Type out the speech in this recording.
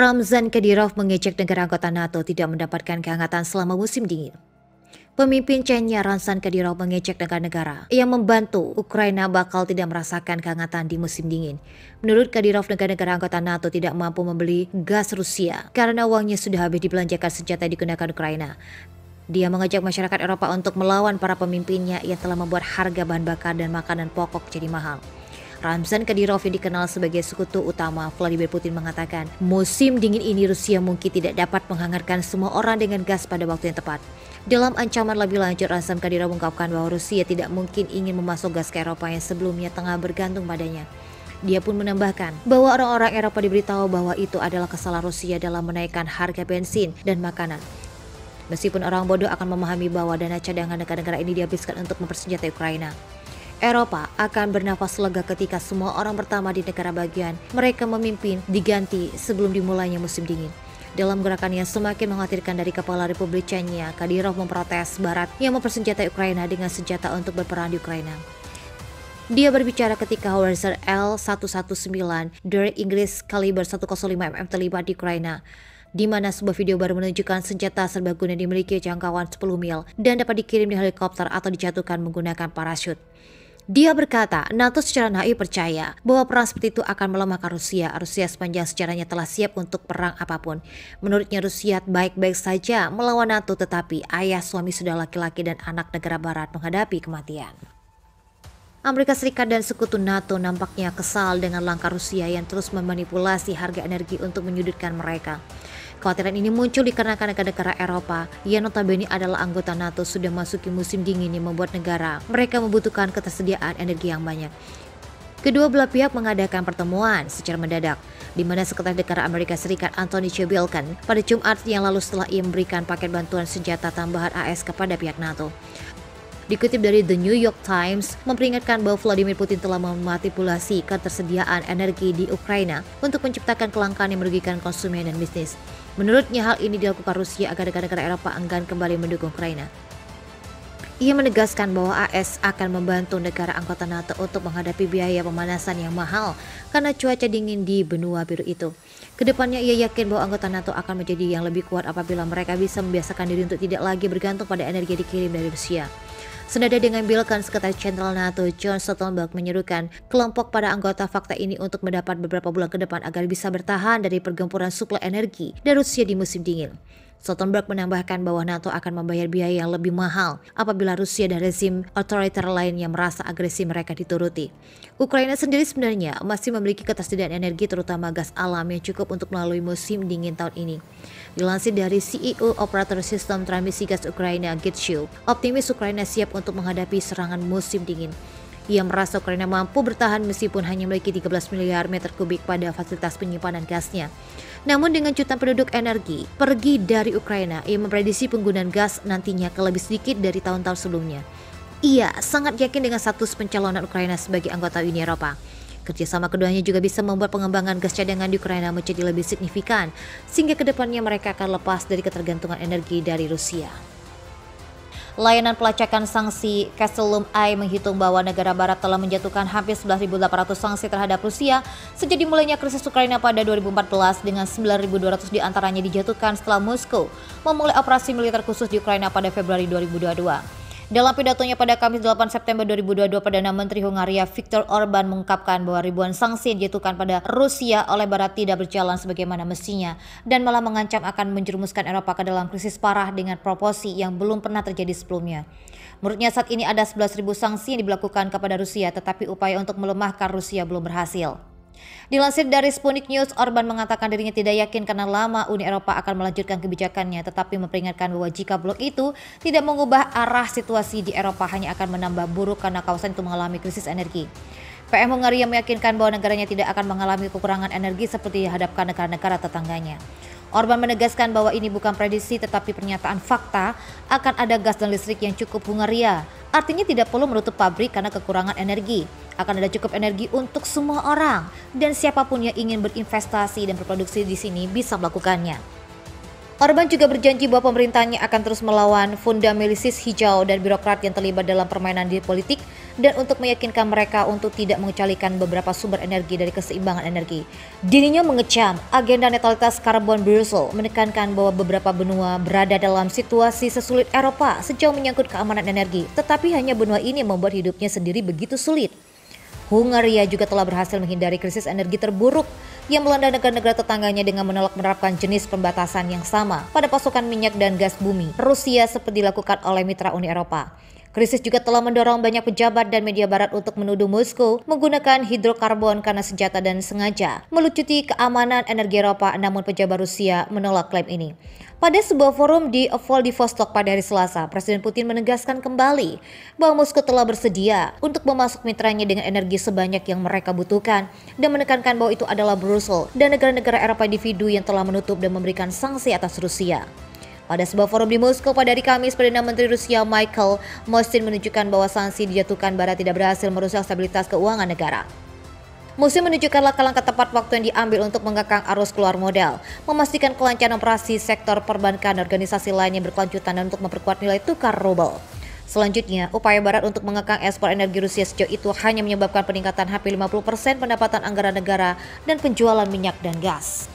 Ramzan Kadyrov mengejek negara anggota NATO tidak mendapatkan kehangatan selama musim dingin. Pemimpin Chechnya Ramzan Kadyrov mengejek negara-negara yang membantu Ukraina bakal tidak merasakan kehangatan di musim dingin. Menurut Kadyrov, negara-negara anggota NATO tidak mampu membeli gas Rusia karena uangnya sudah habis dibelanjakan senjata yang digunakan Ukraina. Dia mengajak masyarakat Eropa untuk melawan para pemimpinnya yang telah membuat harga bahan bakar dan makanan pokok jadi mahal. Ramzan Kadyrov yang dikenal sebagai sekutu utama Vladimir Putin mengatakan, musim dingin ini Rusia mungkin tidak dapat menghangatkan semua orang dengan gas pada waktu yang tepat. Dalam ancaman lebih lanjut, Ramzan Kadyrov mengungkapkan bahwa Rusia tidak mungkin ingin memasok gas ke Eropa yang sebelumnya tengah bergantung padanya. Dia pun menambahkan bahwa orang-orang Eropa diberitahu bahwa itu adalah kesalahan Rusia dalam menaikkan harga bensin dan makanan. Meskipun orang bodoh akan memahami bahwa dana cadangan negara-negara ini dihabiskan untuk mempersenjatai Ukraina. Eropa akan bernafas lega ketika semua orang pertama di negara bagian mereka memimpin diganti sebelum dimulainya musim dingin. Dalam gerakan yang semakin mengkhawatirkan dari kepala Republik Chechnya, Kadyrov memprotes Barat yang mempersenjatai Ukraina dengan senjata untuk berperang di Ukraina. Dia berbicara ketika howitzer L-119 dari Inggris kaliber 105 mm terlibat di Ukraina, di mana sebuah video baru menunjukkan senjata serbaguna dimiliki jangkauan 10 mil dan dapat dikirim di helikopter atau dijatuhkan menggunakan parasut. Dia berkata, NATO secara naif percaya bahwa perang seperti itu akan melemahkan Rusia. Rusia sepanjang sejarahnya telah siap untuk perang apapun. Menurutnya Rusia baik-baik saja melawan NATO, tetapi ayah, suami sudah laki-laki dan anak negara barat menghadapi kematian. Amerika Serikat dan sekutu NATO nampaknya kesal dengan langkah Rusia yang terus memanipulasi harga energi untuk menyudutkan mereka. Kekhawatiran ini muncul dikarenakan negara-negara Eropa yang notabene adalah anggota NATO sudah masuki musim dingin yang membuat negara mereka membutuhkan ketersediaan energi yang banyak. Kedua belah pihak mengadakan pertemuan secara mendadak, di mana Sekretaris Negara Amerika Serikat Antony J. Blinken pada Jumat yang lalu setelah ia memberikan paket bantuan senjata tambahan AS kepada pihak NATO. Dikutip dari The New York Times, memperingatkan bahwa Vladimir Putin telah memanipulasi ketersediaan energi di Ukraina untuk menciptakan kelangkaan yang merugikan konsumen dan bisnis. Menurutnya hal ini dilakukan Rusia agar negara-negara Eropa enggan kembali mendukung Ukraina. Ia menegaskan bahwa AS akan membantu negara anggota NATO untuk menghadapi biaya pemanasan yang mahal karena cuaca dingin di benua biru itu. Kedepannya ia yakin bahwa anggota NATO akan menjadi yang lebih kuat apabila mereka bisa membiasakan diri untuk tidak lagi bergantung pada energi yang dikirim dari Rusia. Senada dengan Blinken, Sekretaris Jenderal NATO John Stoltenberg menyerukan kelompok pada anggota fakta ini untuk mendapat beberapa bulan ke depan agar bisa bertahan dari pergempuran suplai energi dari Rusia di musim dingin. Stoltenberg menambahkan bahwa NATO akan membayar biaya yang lebih mahal apabila Rusia dan rezim otoriter lainnya merasa agresi mereka dituruti. Ukraina sendiri sebenarnya masih memiliki ketersediaan energi terutama gas alam yang cukup untuk melalui musim dingin tahun ini. Dilansir dari CEO Operator Sistem Transmisi Gas Ukraina Gitschuk, optimis Ukraina siap untuk menghadapi serangan musim dingin. Ia merasa Ukraina mampu bertahan meskipun hanya memiliki 13 miliar meter kubik pada fasilitas penyimpanan gasnya. Namun dengan jutaan penduduk energi pergi dari Ukraina, ia memprediksi penggunaan gas nantinya akan lebih sedikit dari tahun-tahun sebelumnya. Ia sangat yakin dengan status pencalonan Ukraina sebagai anggota Uni Eropa. Kerjasama keduanya juga bisa membuat pengembangan gas cadangan di Ukraina menjadi lebih signifikan, sehingga kedepannya mereka akan lepas dari ketergantungan energi dari Rusia. Layanan pelacakan sanksi Castellum AI menghitung bahwa negara barat telah menjatuhkan hampir 11.800 sanksi terhadap Rusia sejak dimulainya krisis Ukraina pada 2014 dengan 9.200 diantaranya dijatuhkan setelah Moskow memulai operasi militer khusus di Ukraina pada Februari 2022. Dalam pidatonya pada Kamis 8 September 2022, Perdana Menteri Hungaria Viktor Orban mengungkapkan bahwa ribuan sanksi yang dijatuhkan pada Rusia oleh Barat tidak berjalan sebagaimana mestinya dan malah mengancam akan menjerumuskan Eropa ke dalam krisis parah dengan proporsi yang belum pernah terjadi sebelumnya. Menurutnya saat ini ada 11.000 sanksi yang diberlakukan kepada Rusia, tetapi upaya untuk melemahkan Rusia belum berhasil. Dilansir dari Sputnik News, Orban mengatakan dirinya tidak yakin karena lama Uni Eropa akan melanjutkan kebijakannya, tetapi memperingatkan bahwa jika blok itu tidak mengubah arah situasi di Eropa hanya akan menambah buruk karena kawasan itu mengalami krisis energi. PM Hungaria meyakinkan bahwa negaranya tidak akan mengalami kekurangan energi seperti dihadapkan negara-negara tetangganya. Orban menegaskan bahwa ini bukan prediksi tetapi pernyataan fakta akan ada gas dan listrik yang cukup Hungaria. Artinya tidak perlu menutup pabrik karena kekurangan energi. Akan ada cukup energi untuk semua orang dan siapapun yang ingin berinvestasi dan berproduksi di sini bisa melakukannya. Orban juga berjanji bahwa pemerintahnya akan terus melawan fundamentalis hijau dan birokrat yang terlibat dalam permainan di politik dan untuk meyakinkan mereka untuk tidak mengecualikan beberapa sumber energi dari keseimbangan energi. Dirinya mengecam agenda netralitas karbon Brussels, menekankan bahwa beberapa benua berada dalam situasi sesulit Eropa sejauh menyangkut keamanan energi, tetapi hanya benua ini yang membuat hidupnya sendiri begitu sulit. Hungaria juga telah berhasil menghindari krisis energi terburuk yang melanda negara-negara tetangganya dengan menolak menerapkan jenis pembatasan yang sama pada pasokan minyak dan gas bumi Rusia seperti dilakukan oleh mitra Uni Eropa. Krisis juga telah mendorong banyak pejabat dan media barat untuk menuduh Moskow menggunakan hidrokarbon karena senjata dan sengaja melucuti keamanan energi Eropa, namun pejabat Rusia menolak klaim ini. Pada sebuah forum di Vladivostok pada hari Selasa, Presiden Putin menegaskan kembali bahwa Moskow telah bersedia untuk memasok mitranya dengan energi sebanyak yang mereka butuhkan dan menekankan bahwa itu adalah Brussels dan negara-negara Eropa individu yang telah menutup dan memberikan sanksi atas Rusia. Pada sebuah forum di Moskow pada hari Kamis, Perdana Menteri Rusia Mikhail Moshchin menunjukkan bahwa sanksi dijatuhkan Barat tidak berhasil merusak stabilitas keuangan negara. Moshchin menunjukkan langkah-langkah tepat waktu yang diambil untuk mengekang arus keluar modal, memastikan kelancaran operasi sektor perbankan dan organisasi lain yang berkelanjutan dan untuk memperkuat nilai tukar ruble. Selanjutnya, upaya Barat untuk mengekang ekspor energi Rusia sejauh itu hanya menyebabkan peningkatan hampir 50% pendapatan anggaran negara dan penjualan minyak dan gas.